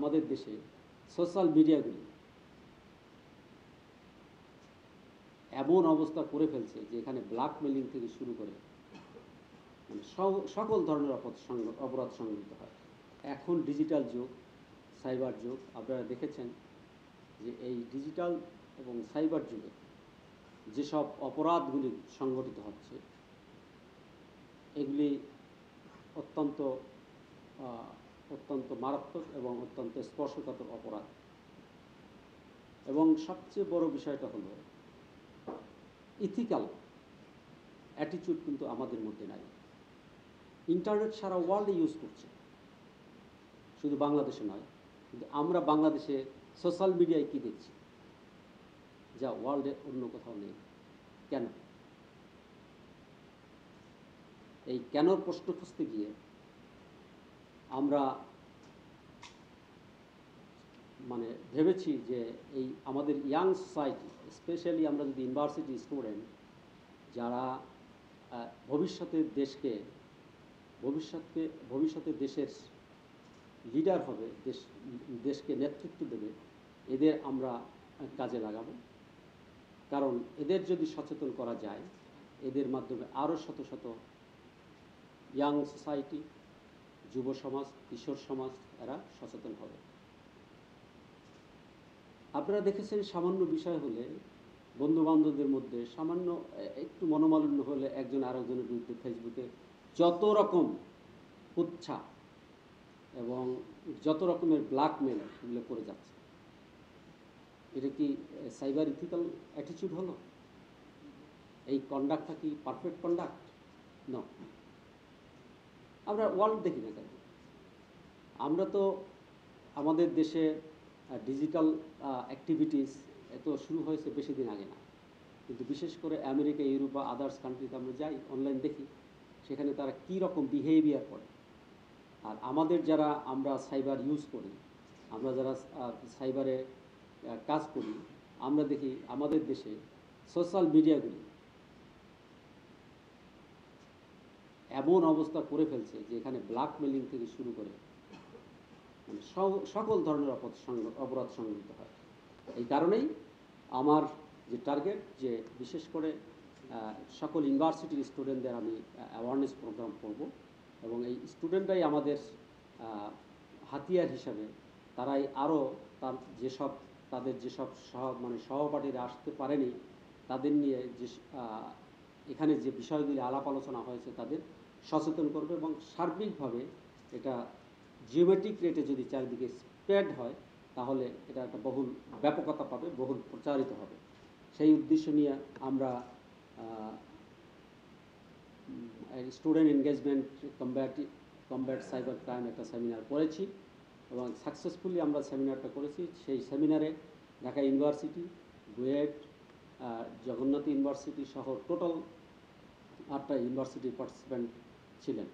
আমাদের দেশে সোশ্যাল মিডিয়াগুলি এমন অবস্থা করে ফেলছে যে এখানে ব্ল্যাকমেলিং থেকে শুরু করে মানে সকল ধরনের অপরাধ সংঘটিত হয়। এখন ডিজিটাল যুগ, সাইবার যুগ, আপনারা দেখেছেন যে এই ডিজিটাল এবং সাইবার যুগে যেসব অপরাধগুলি সংঘটিত হচ্ছে এগুলি অত্যন্ত অত্যন্ত মারাত্মক এবং অত্যন্ত স্পর্শকাতর অপরাধ। এবং সবচেয়ে বড় বিষয়টা হলো ইথিক্যাল অ্যাটিটিউড কিন্তু আমাদের মধ্যে নাই। ইন্টারনেট সারা ওয়ার্ল্ডে ইউজ করছে, শুধু বাংলাদেশে নয়। কিন্তু আমরা বাংলাদেশে সোশ্যাল মিডিয়ায় কী দেখছি যা ওয়ার্ল্ডে অন্য কোথাও নেই? কেন? এই কেনর প্রশ্ন খুঁজতে গিয়ে আমরা মানে ভেবেছি যে এই আমাদের ইয়াং সোসাইটি, স্পেশালি আমরা যদি ইউনিভার্সিটি স্টুডেন্ট যারা ভবিষ্যতে দেশের লিডার হবে, দেশকে নেতৃত্ব দেবে, এদের আমরা কাজে লাগাবো। কারণ এদের যদি সচেতন করা যায়, এদের মাধ্যমে আরও শত শত ইয়াং সোসাইটি, যুব সমাজ, কিশোর সমাজ এরা সচেতন হবে। আপনারা দেখেছেন সামান্য বিষয় হলে বন্ধুবান্ধবদের মধ্যে সামান্য একটু মনোমালিন্য হলে একজন আরেকজনের বিরুদ্ধে ফেসবুকে যত রকম কুচ্ছা এবং যত রকমের ব্ল্যাকমেল এগুলো করে যাচ্ছে। এটা কি সাইবার ইথিক্যাল অ্যাটিটিউড হলো? এই কন্ডাক্টটা কি পারফেক্ট কন্ডাক্ট? না। আমরা ওয়ার্ল্ড দেখি না কেন? আমরা তো আমাদের দেশে ডিজিটাল অ্যাক্টিভিটিস এত শুরু হয়েছে বেশি দিন আগে না, কিন্তু বিশেষ করে আমেরিকা, ইউরোপ বা আদার্স কান্ট্রিতে আমরা যাই, অনলাইন দেখি, সেখানে তারা কী রকম বিহেভিয়ার করে। আর আমাদের যারা আমরা সাইবার ইউজ করি, আমরা যারা সাইবারে কাজ করি, আমরা দেখি আমাদের দেশে সোশ্যাল মিডিয়াগুলি এমন অবস্থা করে ফেলছে যে এখানে ব্ল্যাকমেলিং থেকে শুরু করে মানে সকল ধরনের অপরাধ সংঘটিত হয়। এই কারণেই আমার যে টার্গেট, যে বিশেষ করে সকল ইউনিভার্সিটির স্টুডেন্টদের আমি অ্যাওয়ারনেস প্রোগ্রাম করব, এবং এই স্টুডেন্টরাই আমাদের হাতিয়ার হিসাবে, তারাই আরও তাদের যেসব সহপাঠীরা আসতে পারেনি তাদের নিয়ে যে এখানে যে বিষয়গুলি আলাপ আলোচনা হয়েছে তাদের সচেতন করবে, এবং সার্বিকভাবে এটা জিওমেট্রিক রেটে যদি চারিদিকে স্প্রেড হয় তাহলে এটা একটা বহুল ব্যাপকতা পাবে, বহুল প্রচারিত হবে। সেই উদ্দেশ্য নিয়ে আমরা student engagement combat cyber crime একটা সেমিনার করেছি এবং সাকসেসফুলি আমরা সেমিনারটা করেছি। সেই সেমিনারে ঢাকা ইউনিভার্সিটি, বুয়েট, জগন্নাথ ইউনিভার্সিটি সহ টোটাল 8টা ইউনিভার্সিটির পার্টিসিপেন্ট ছিলেন।